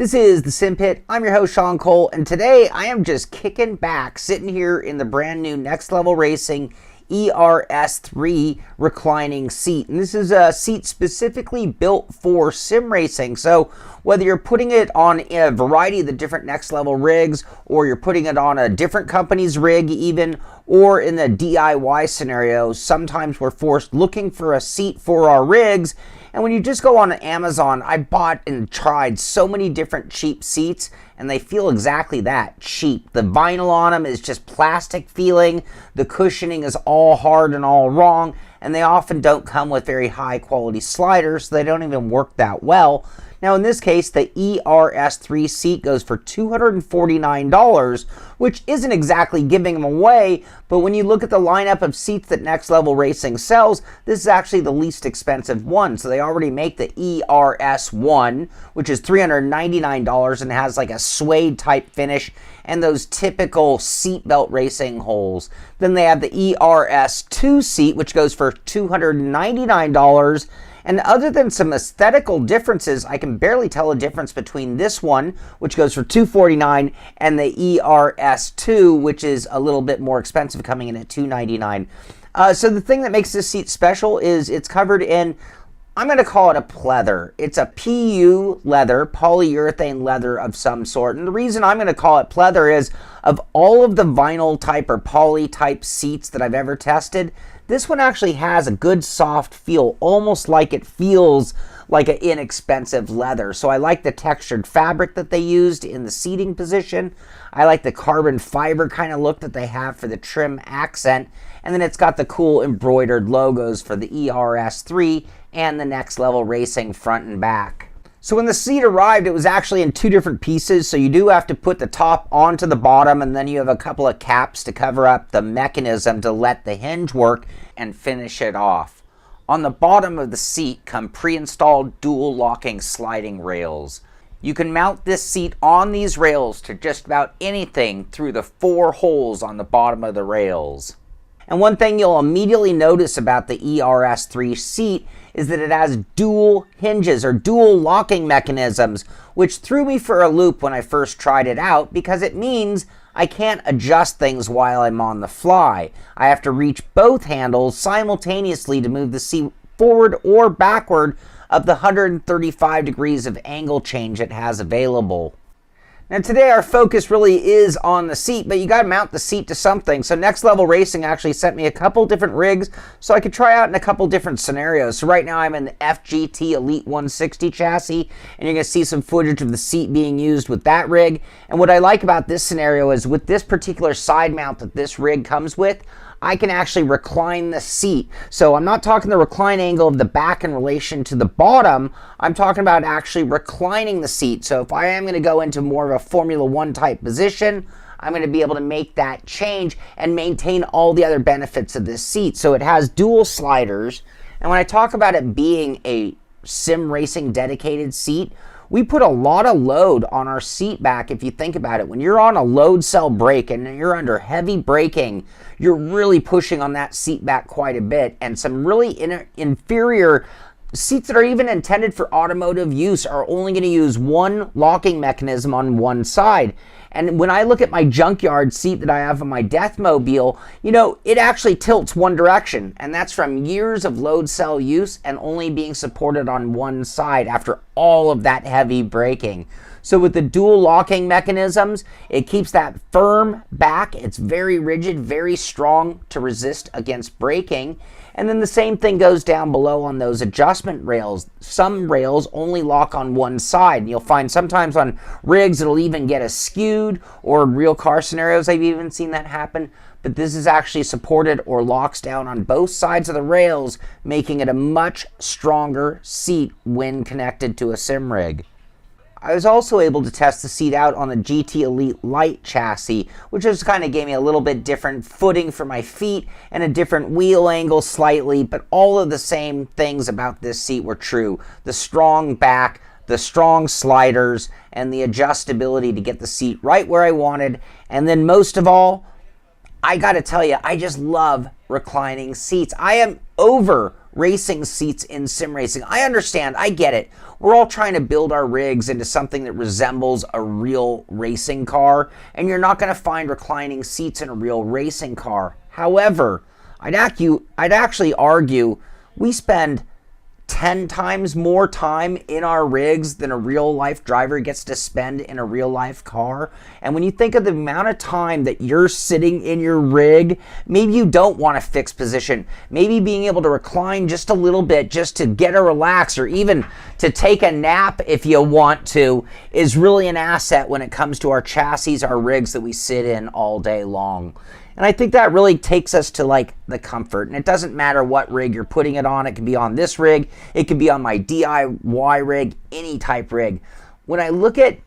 This is the Simpit. I'm your host, Shaun Cole, and today I am just kicking back, sitting here in the brand new Next Level Racing ERS3 Reclining Seat. And this is a seat specifically built for sim racing. So whether you're putting it on a variety of the different Next Level rigs, or you're putting it on a different company's rig even, or in the DIY scenario, sometimes we're forced looking for a seat for our rigs. And when you just go on Amazon, I bought and tried so many different cheap seats, and they feel exactly that, cheap. The vinyl on them is just plastic feeling, the cushioning is all hard and all wrong, and they often don't come with very high quality sliders, so they don't even work that well. Now in this case, the ERS3 seat goes for $249, which isn't exactly giving them away, but when you look at the lineup of seats that Next Level Racing sells, this is actually the least expensive one. So they already make the ERS1, which is $399 and has like a suede type finish and those typical seatbelt racing holes. Then they have the ERS2 seat, which goes for $299. And other than some aesthetical differences, I can barely tell a difference between this one, which goes for $249, and the ERS2, which is a little bit more expensive, coming in at $299. So the thing that makes this seat special is it's covered in, I'm going to call it a pleather. It's a PU leather, polyurethane leather of some sort. And the reason I'm going to call it pleather is, of all of the vinyl type or poly type seats that I've ever tested, this one actually has a good soft feel, almost like it feels like an inexpensive leather. So I like the textured fabric that they used in the seating position. I like the carbon fiber kind of look that they have for the trim accent. And then it's got the cool embroidered logos for the ERS3 and the Next Level Racing front and back. So when the seat arrived, it was actually in two different pieces. So you do have to put the top onto the bottom, and then you have a couple of caps to cover up the mechanism to let the hinge work and finish it off. On the bottom of the seat come pre-installed dual locking sliding rails. You can mount this seat on these rails to just about anything through the 4 holes on the bottom of the rails. And one thing you'll immediately notice about the ERS3 seat is that it has dual hinges or dual locking mechanisms, which threw me for a loop when I first tried it out, because it means I can't adjust things while I'm on the fly. I have to reach both handles simultaneously to move the seat forward or backward of the 135 degrees of angle change it has available. Now today our focus really is on the seat, but you got to mount the seat to something. So Next Level Racing actually sent me a couple different rigs so I could try out in a couple different scenarios. So right now I'm in the FGT Elite 160 chassis, and you're going to see some footage of the seat being used with that rig. And what I like about this scenario is, with this particular side mount that this rig comes with, I can actually recline the seat. So I'm not talking the recline angle of the back in relation to the bottom. I'm talking about actually reclining the seat. So if I am going to go into more of a Formula 1 type position, I'm going to be able to make that change and maintain all the other benefits of this seat. So it has dual sliders. And when I talk about it being a sim racing dedicated seat, we put a lot of load on our seat back. If you think about it, when you're on a load cell brake and you're under heavy braking, you're really pushing on that seat back quite a bit. And some really inferior seats that are even intended for automotive use are only going to use one locking mechanism on one side. And when I look at my junkyard seat that I have on my Deathmobile, you know, it actually tilts one direction. And that's from years of load cell use and only being supported on one side after all of that heavy braking. So with the dual locking mechanisms, it keeps that firm back. It's very rigid, very strong to resist against braking. And then the same thing goes down below on those adjustment rails. Some rails only lock on one side. And you'll find sometimes on rigs it'll even get skewed, or in real car scenarios I've even seen that happen. But this is actually supported or locks down on both sides of the rails, making it a much stronger seat when connected to a sim rig. I was also able to test the seat out on the GT Elite Light chassis, which just kind of gave me a little bit different footing for my feet and a different wheel angle slightly, but all of the same things about this seat were true. The strong back, the strong sliders, and the adjustability to get the seat right where I wanted. And then most of all, I got to tell you, I just love reclining seats. I am over racing seats in sim racing. I understand, I get it. We're all trying to build our rigs into something that resembles a real racing car, and you're not going to find reclining seats in a real racing car. However, I'd actually argue we spend 10 times more time in our rigs than a real life driver gets to spend in a real life car. And when you think of the amount of time that you're sitting in your rig, maybe you don't want a fixed position. Maybe being able to recline just a little bit just to get a relax, or even to take a nap if you want to, is really an asset when it comes to our chassis, our rigs that we sit in all day long. And I think that really takes us to like the comfort. And it doesn't matter what rig you're putting it on. It can be on this rig. It can be on my DIY rig, any type rig. When I look at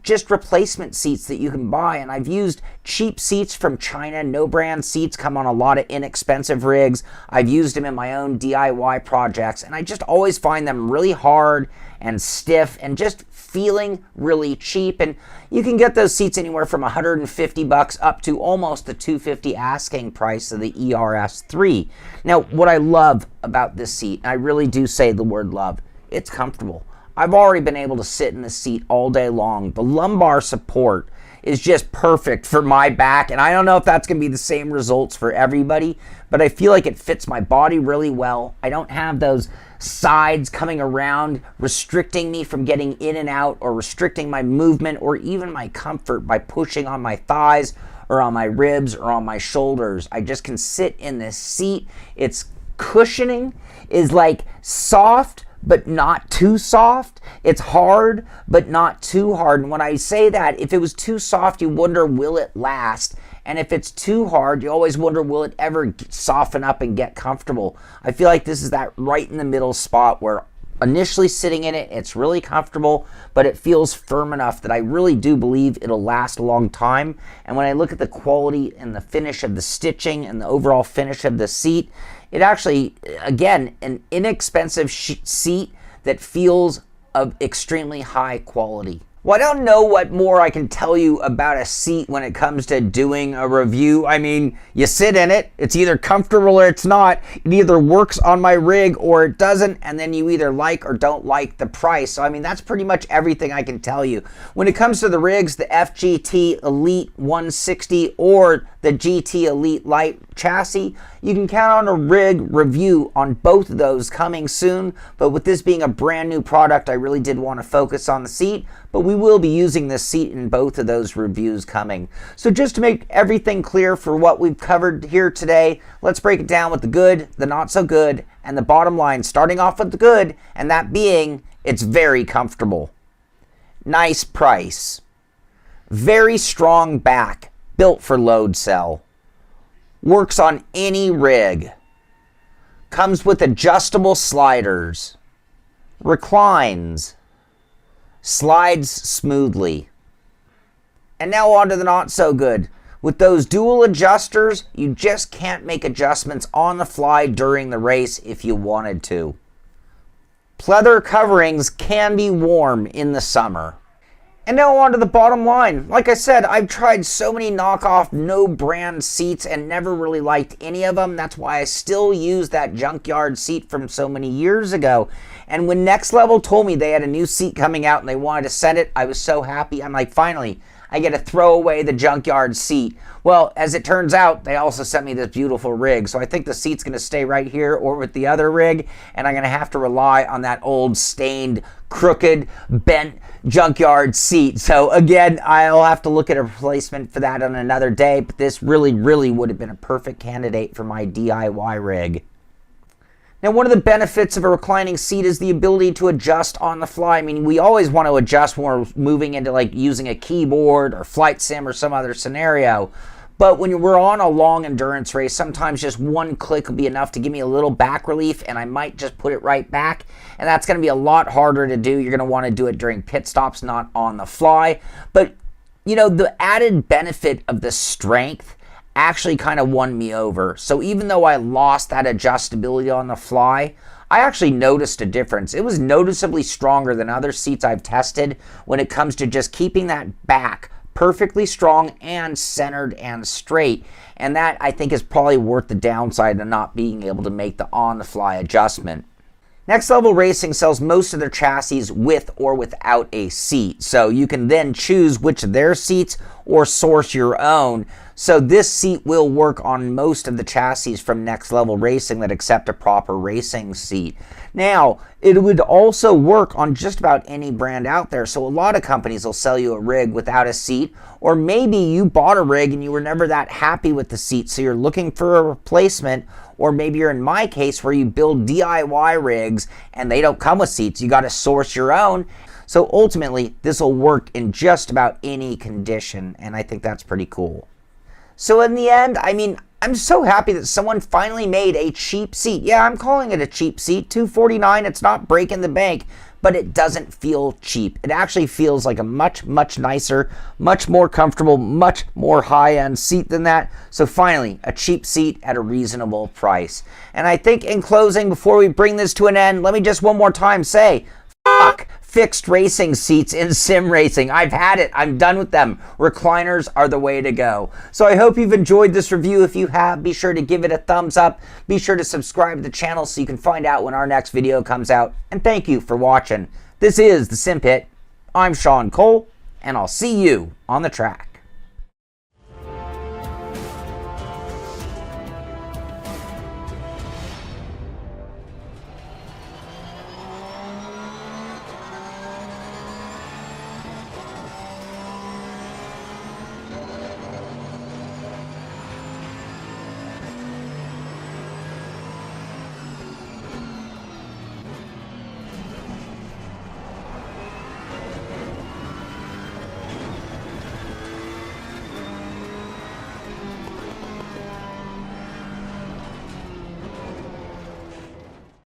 just replacement seats that you can buy, and I've used cheap seats from China, no brand seats come on a lot of inexpensive rigs. I've used them in my own DIY projects, and I just always find them really hard and stiff and just feeling really cheap. And you can get those seats anywhere from $150 up to almost the $250 asking price of the ERS3. Now, what I love about this seat, and I really do say the word love, it's comfortable. I've already been able to sit in the seat all day long. The lumbar support is just perfect for my back, and I don't know if that's going to be the same results for everybody, but I feel like it fits my body really well. I don't have those sides coming around restricting me from getting in and out, or restricting my movement or even my comfort by pushing on my thighs or on my ribs or on my shoulders. I just can sit in this seat. Its cushioning is like soft but not too soft. It's hard but not too hard. And when I say that, if it was too soft, you wonder, will it last? And if it's too hard, you always wonder, will it ever soften up and get comfortable? I feel like this is that right in the middle spot where initially sitting in it, it's really comfortable, but it feels firm enough that I really do believe it'll last a long time. And when I look at the quality and the finish of the stitching and the overall finish of the seat, it actually, again, an inexpensive seat that feels of extremely high quality. Well, I don't know what more I can tell you about a seat when it comes to doing a review. I mean, you sit in it, it's either comfortable or it's not. It either works on my rig or it doesn't, and then you either like or don't like the price. So, I mean, that's pretty much everything I can tell you. When it comes to the rigs, the FGT Elite 160 or the GT Elite Light chassis, you can count on a rig review on both of those coming soon. But with this being a brand new product, I really did want to focus on the seat. But we will be using this seat in both of those reviews coming. So just to make everything clear for what we've covered here today, let's break it down with the good, the not so good, and the bottom line, starting off with the good, and that being, it's very comfortable. Nice price. Very strong back, built for load cell. Works on any rig. Comes with adjustable sliders. Reclines. Slides smoothly. And now on to the not so good. With those dual adjusters, you just can't make adjustments on the fly during the race if you wanted to. Pleather coverings can be warm in the summer. And now on to the bottom line. Like I said, I've tried so many knockoff, no brand seats and never really liked any of them. That's why I still use that junkyard seat from so many years ago. And when Next Level told me they had a new seat coming out and they wanted to send it, I was so happy. I'm like, finally, I get to throw away the junkyard seat. Well, as it turns out, they also sent me this beautiful rig. So I think the seat's going to stay right here or with the other rig. And I'm going to have to rely on that old stained, crooked, bent junkyard seat. So again, I'll have to look at a replacement for that on another day. But this really, really would have been a perfect candidate for my DIY rig. Now, one of the benefits of a reclining seat is the ability to adjust on the fly. I mean, we always want to adjust when we're moving into like using a keyboard or flight sim or some other scenario. But when we're on a long endurance race, sometimes just one click will be enough to give me a little back relief, and I might just put it right back. And that's going to be a lot harder to do. You're going to want to do it during pit stops, not on the fly. But, you know, the added benefit of the strength actually kind of won me over. So even though I lost that adjustability on the fly, I actually noticed a difference. It was noticeably stronger than other seats I've tested when it comes to just keeping that back perfectly strong and centered and straight. And that, I think, is probably worth the downside of not being able to make the on-the-fly adjustment. Next Level Racing sells most of their chassis with or without a seat. So you can then choose which of their seats or source your own. So this seat will work on most of the chassis from Next Level Racing that accept a proper racing seat. Now, it would also work on just about any brand out there. So a lot of companies will sell you a rig without a seat, or maybe you bought a rig and you were never that happy with the seat, so you're looking for a replacement. Or maybe you're in my case where you build DIY rigs and they don't come with seats. You got to source your own. So ultimately, this will work in just about any condition, and I think that's pretty cool. So in the end, I mean, I'm so happy that someone finally made a cheap seat. Yeah, I'm calling it a cheap seat, $249. It's not breaking the bank, but it doesn't feel cheap. It actually feels like a much, much nicer, much more comfortable, much more high-end seat than that. So finally, a cheap seat at a reasonable price. And I think in closing, before we bring this to an end, let me just one more time say, fuck fixed racing seats in sim racing. I've had it. I'm done with them. Recliners are the way to go. So I hope you've enjoyed this review. If you have, be sure to give it a thumbs up. Be sure to subscribe to the channel so you can find out when our next video comes out. And thank you for watching. This is the Simpit. I'm Shaun Cole, and I'll see you on the track.